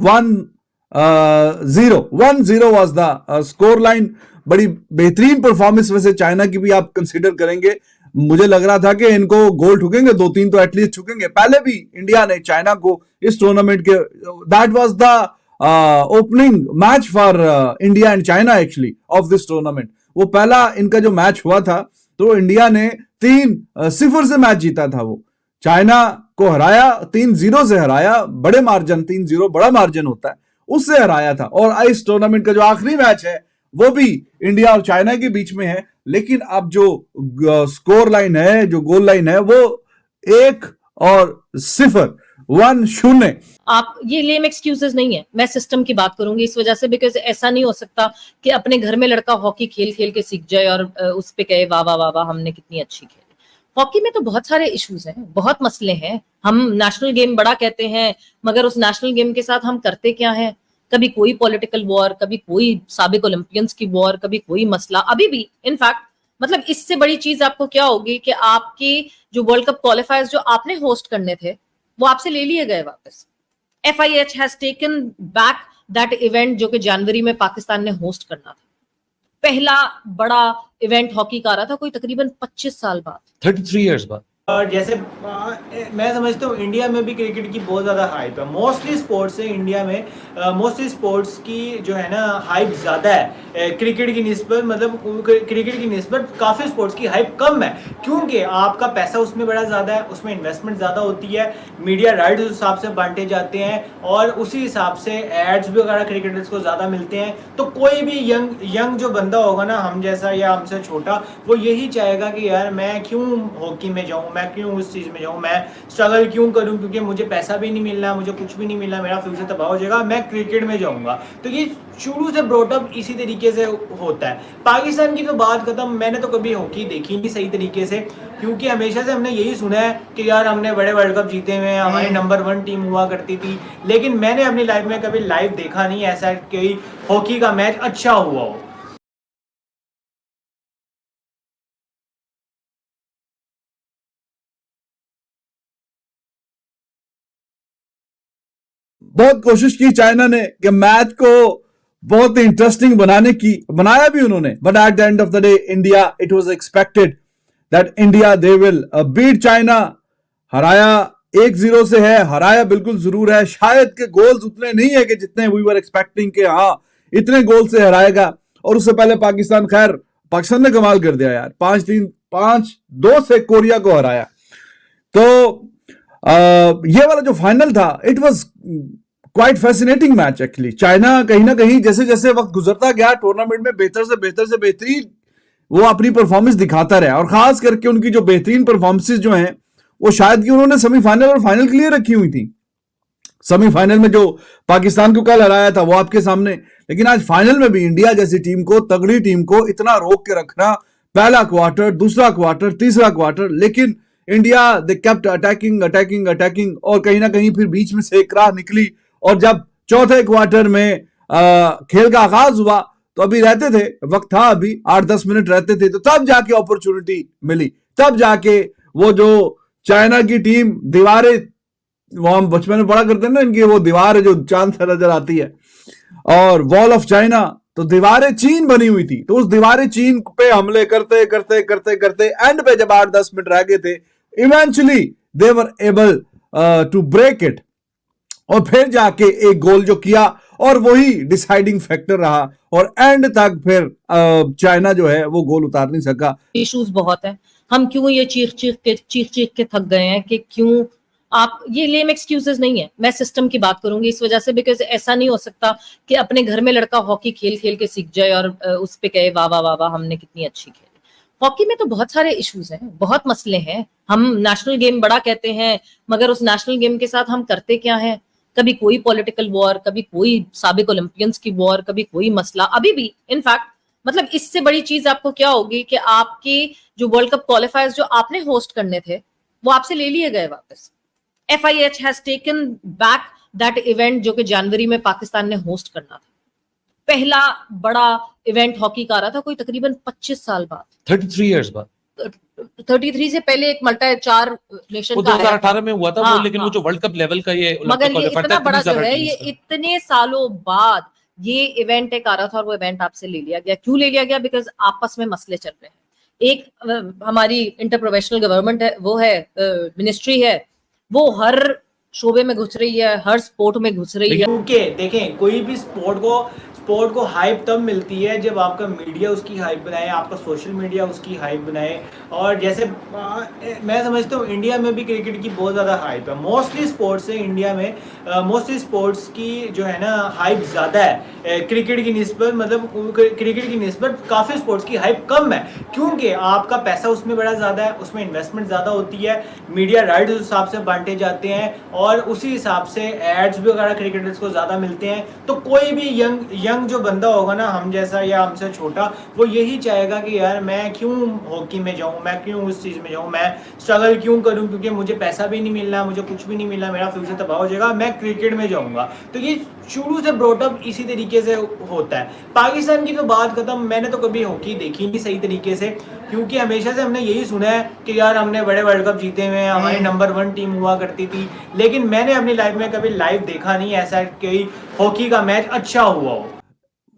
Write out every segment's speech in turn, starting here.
1-0 was the score line. बड़ी बेहतरीन performance वैसे चाइना की भी आप कंसीडर करेंगे। मुझे लग रहा था कि इनको गोल ठुकेंगे, 2-3 तो एटलीस्ट ठुकेंगे। पहले भी इंडिया ने चाइना को इस टूर्नामेंट के, that was the opening match for India and China actually of this tournament. वो पहला इनका जो मैच हुआ था तो इंडिया ने 3-0 से मैच जीता था। वो चाइना को हराया, 3-0 से हराया, बड़े मार्जिन, 3-0 बड़ा मार्जिन होता है, उससे हराया था। और इस टूर्नामेंट का जो आखिरी मैच है वो भी इंडिया और चाइना के बीच में है। लेकिन अब जो स्कोर लाइन है, जो गोल लाइन है, वो 1-0, 1-0। आप ये लेम एक्सक्यूजेस नहीं है, मैं सिस्टम की बात करूंगी इस वजह से, बिकॉज ऐसा नहीं हो सकता कि अपने घर में लड़का हॉकी खेल खेल के सीख जाए और उस पे कहे वाह वाह वाह वाह हमने कितनी अच्छी खेली। हॉकी में तो बहुत सारे इश्यूज हैं, बहुत मसले हैं। हम नेशनल गेम बड़ा कहते हैं, मगर उस नेशनल गेम के साथ हम करते क्या है? कभी कोई पॉलिटिकल वॉर, कभी कोई साबिक ओलंपियंस की वॉर, कभी कोई मसला। अभी भी इनफैक्ट मतलब इससे बड़ी चीज आपको क्या होगी कि आपकी जो वर्ल्ड कप क्वालिफायर्स जो आपने होस्ट करने थे वो आपसे ले लिए गए वापस। FIH has taken back that event जो कि जनवरी में पाकिस्तान ने होस्ट करना था। पहला बड़ा इवेंट हॉकी का आ रहा था कोई तकरीबन 25 साल बाद, 33 इयर्स बाद। और जैसे मैं समझता हूँ इंडिया में भी क्रिकेट की बहुत ज़्यादा हाइप है। मोस्टली स्पोर्ट्स से इंडिया में मोस्टली स्पोर्ट्स की जो है ना हाइप ज़्यादा है क्रिकेट की निस्बत। मतलब क्रिकेट की निस्बत काफ़ी स्पोर्ट्स की हाइप कम है, क्योंकि आपका पैसा उसमें बड़ा ज़्यादा है, उसमें इन्वेस्टमेंट ज़्यादा होती है, मीडिया राइट्स उस हिसाब से बांटे जाते हैं और उसी हिसाब से एड्स भी वगैरह क्रिकेटर्स को ज़्यादा मिलते हैं। तो कोई भी यंग जो बंदा होगा ना, हम जैसा या हमसे छोटा, वो यही चाहेगा कि यार मैं क्यों हॉकी में जाऊँ, मैं क्यों उस चीज़ में जाऊँ, मैं स्ट्रगल क्यों करूँ, क्योंकि मुझे पैसा भी नहीं मिलना, मुझे कुछ भी नहीं मिलना, मेरा फ्यूचर तबाह हो जाएगा, मैं क्रिकेट में जाऊँगा। तो ये शुरू से ब्रॉटअप इसी तरीके से होता है। पाकिस्तान की तो बात खत्म, मैंने तो कभी हॉकी देखी नहीं सही तरीके से, क्योंकि हमेशा से हमने यही सुना है कि यार हमने बड़े वर्ल्ड कप जीते हुए हैं, हमारी नंबर 1 टीम हुआ करती थी, लेकिन मैंने अपनी लाइफ में कभी लाइव देखा नहीं ऐसा कोई हॉकी का मैच अच्छा हुआ हो। बहुत कोशिश की चाइना ने कि मैच को बहुत इंटरेस्टिंग बनाने की, बनाया भी उन्होंने, but at the end of the day India, it was expected that India they will beat China. हराया 1-0 से है, हराया बिल्कुल जरूर है। शायद के गोल्स उतने नहीं है कि जितने वी वर एक्सपेक्टिंग के हाँ इतने गोल से हराएगा। और उससे पहले पाकिस्तान, खैर पाकिस्तान ने कमाल कर दिया यार, 5-2 से कोरिया को हराया। तो ये वाला जो फाइनल था, it was quite fascinating match actually. China कहीं ना कहीं जैसे जैसे वक्त गुजरता गया टूर्नामेंट में बेहतर से बेहतरीन वो अपनी परफॉर्मेंस दिखाता रहा। और खास करके उनकी जो बेहतरीन परफॉर्मेंसेस जो हैं वो शायद कि उन्होंने सेमीफाइनल और फाइनल के लिए रखी हुई थी। सेमीफाइनल में जो पाकिस्तान को कल हराया था वो आपके सामने, लेकिन आज फाइनल में भी इंडिया जैसी टीम को, तगड़ी टीम को इतना रोक के रखना, पहला क्वार्टर, दूसरा क्वार्टर, तीसरा क्वार्टर, लेकिन इंडिया दे केप्ट अटैकिंग और कहीं ना कहीं फिर बीच में से एक राह निकली। और जब चौथे क्वार्टर में खेल का आगाज हुआ तो अभी रहते थे, वक्त था अभी 8-10 मिनट रहते थे, तो तब जाके अपॉर्चुनिटी मिली, तब जाके वो जो चाइना की टीम दीवारें, वो हम बचपन में पढ़ा करते हैं ना, इनकी वो दीवार है जो चांद से नजर आती है, और वॉल ऑफ चाइना, तो दीवारें चीन बनी हुई थी। तो उस दीवारें चीन पे हमले करते करते करते करते एंड पे जब 8-10 मिनट रह गए थे, eventually they were able to break it, और फिर जाके एक गोल जो किया और वही डिसाइडिंग फैक्टर रहा, और एंड तक फिर चाइना जो है वो गोल उतार नहीं सका। इश्यूज बहुत है। हम क्यों ये चीख चीख के थक गए हैं कि क्यों आप ये लेम एक्सक्यूजेस नहीं है, मैं सिस्टम की बात करूंगी इस वजह से, बिकॉज ऐसा नहीं हो सकता कि अपने घर में लड़का हॉकी खेल खेल के सीख जाए और उस पे कहे वाह वाह वाह वाह हमने कितनी अच्छी खेली। हॉकी में तो बहुत सारे इश्यूज हैं, बहुत मसले हैं। हम नेशनल गेम बड़ा कहते हैं, मगर उस नेशनल गेम के साथ हम करते क्या है? कभी कोई पॉलिटिकल वॉर, कभी कोई साबिक ओलंपियंस की वॉर, कभी कोई मसला। अभी भी इनफैक्ट मतलब इससे बड़ी चीज आपको क्या होगी कि आपकी जो वर्ल्ड कप क्वालिफायर्स जो आपने होस्ट करने थे वो आपसे ले लिए गए वापस। FIH has taken back that event जो कि जनवरी में पाकिस्तान ने होस्ट करना था। पहला बड़ा इवेंट हॉकी का आ रहा था कोई तकरीबन 25 साल बाद, 33 इयर्स बाद। 33 से पहले एक मल्टा 4 नेशन वो का आया था। 2018 में हुआ था हाँ, वो, लेकिन वो हाँ। जो वर्ल्ड कप लेवल का ये मगर ये qualifier इतना था, बड़ा जो ज्यादा है, teams ये था। इतने सालों बाद ये इवेंट एक आ रहा था और वो इवेंट आपसे ले लिया गया। क्यों ले लिया गया? बिकॉज आपस में मसले चल रहे हैं। एक हमारी इंटर प्रोफेशनल गवर्नमेंट है, वो है मिनिस्ट्री है, वो हर शोबे में घुस रही है, हर स्पोर्ट में घुस रही है। क्योंकि देखें, कोई भी स्पोर्ट को हाइप तब मिलती है जब आपका मीडिया उसकी हाइप बनाए, आपका सोशल मीडिया उसकी हाइप बनाए। और जैसे मैं समझता हूँ इंडिया में भी क्रिकेट की बहुत ज़्यादा हाइप है। मोस्टली स्पोर्ट्स है इंडिया में, मोस्टली स्पोर्ट्स की जो है ना हाइप ज़्यादा है क्रिकेट की निस्बत, मतलब क्रिकेट की निस्बत काफ़ी स्पोर्ट्स की हाइप कम है, क्योंकि आपका पैसा उसमें बड़ा ज़्यादा है, उसमें इन्वेस्टमेंट ज़्यादा होती है, मीडिया राइट्स उस हिसाब से बांटे जाते हैं और उसी हिसाब से एड्स भी वगैरह क्रिकेटर्स को ज़्यादा मिलते हैं। तो कोई भी यंग जो बंदा होगा ना, हम जैसा या हमसे छोटा, वो यही चाहेगा कि यार मैं क्यों हॉकी में जाऊँ, मैं क्यों उस चीज़ में जाऊँ, मैं स्ट्रगल क्यों करूँ, क्योंकि मुझे पैसा भी नहीं मिलना, मुझे कुछ भी नहीं मिलना, मेरा फ्यूचर तबाह हो जाएगा, मैं क्रिकेट में जाऊँगा। तो ये शुरू से ब्रॉटअप इसी तरीके से होता है। पाकिस्तान की तो बात खत्म, मैंने तो कभी हॉकी देखी नहीं सही तरीके से, क्योंकि हमेशा से हमने यही सुना है कि यार हमने बड़े वर्ल्ड कप जीते हुए हैं, हमारी नंबर 1 टीम हुआ करती थी, लेकिन मैंने अपनी लाइफ में कभी लाइव देखा नहीं ऐसा कोई हॉकी का मैच अच्छा हुआ हो।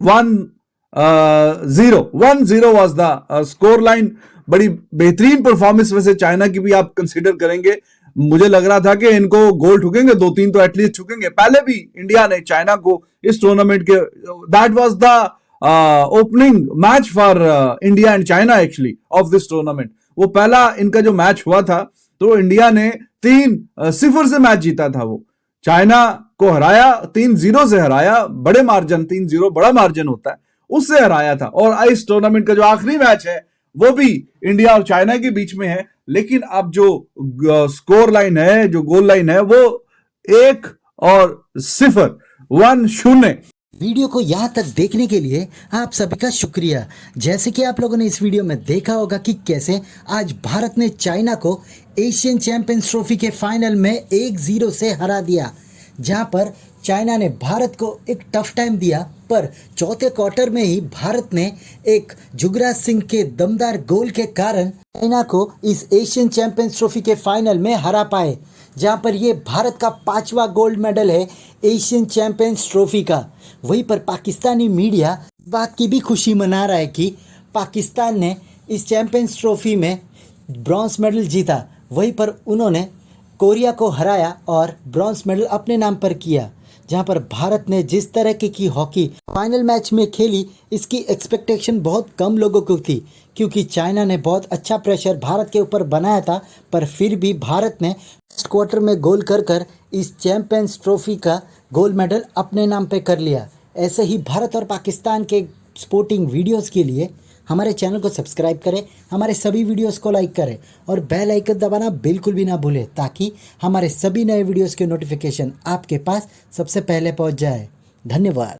1-0 वाज द स्कोर लाइन। बड़ी बेहतरीन परफॉर्मेंस वैसे चाइना की भी आप कंसीडर करेंगे। मुझे लग रहा था कि इनको गोल ठुकेंगे, 2-3 तो एटलीस्ट ठुकेंगे। पहले भी इंडिया ने चाइना को इस टूर्नामेंट के, that was the opening match for India and China actually of this tournament. वो पहला इनका जो मैच हुआ था तो इंडिया ने 3-0 से मैच जीता था। वो चाइना को हराया, 3-0 से हराया, बड़े मार्जिन, 3-0 बड़ा मार्जिन होता है, उससे हराया था। और इस टूर्नामेंट का जो आखिरी मैच है वो भी इंडिया और चाइना के बीच में है, लेकिन अब जो स्कोर लाइन है, जो गोल लाइन है, वो 1-0, 1-0। वीडियो को यहाँ तक देखने के लिए आप सभी का शुक्रिया। जैसे कि आप लोगों ने इस वीडियो में देखा होगा कि कैसे आज भारत ने चाइना को एशियन चैंपियंस ट्रॉफी के फाइनल में 1-0 से हरा दिया, जहाँ पर चाइना ने भारत को एक टफ टाइम दिया, पर चौथे क्वार्टर में ही भारत ने एक युवराज सिंह के दमदार गोल के कारण चाइना को इस एशियन चैंपियंस ट्रॉफी के फाइनल में हरा पाए, जहाँ पर ये भारत का 5वां गोल्ड मेडल है एशियन चैंपियंस ट्रॉफी का। वहीं पर पाकिस्तानी मीडिया बात की भी खुशी मना रहा है कि पाकिस्तान ने इस चैंपियंस ट्रॉफी में ब्रॉन्ज मेडल जीता। वहीं पर उन्होंने कोरिया को हराया और ब्रॉन्ज मेडल अपने नाम पर किया। जहां पर भारत ने जिस तरह की हॉकी फाइनल मैच में खेली, इसकी एक्सपेक्टेशन बहुत कम लोगों को थी, क्योंकि चाइना ने बहुत अच्छा प्रेशर भारत के ऊपर बनाया था, पर फिर भी भारत ने फर्स्ट क्वार्टर में गोल कर इस चैंपियंस ट्रॉफी का गोल्ड मेडल अपने नाम पे कर लिया। ऐसे ही भारत और पाकिस्तान के स्पोर्टिंग वीडियोस के लिए हमारे चैनल को सब्सक्राइब करें, हमारे सभी वीडियोस को लाइक करें और बेल आइकन दबाना बिल्कुल भी ना भूलें, ताकि हमारे सभी नए वीडियोस के नोटिफिकेशन आपके पास सबसे पहले पहुंच जाए। धन्यवाद।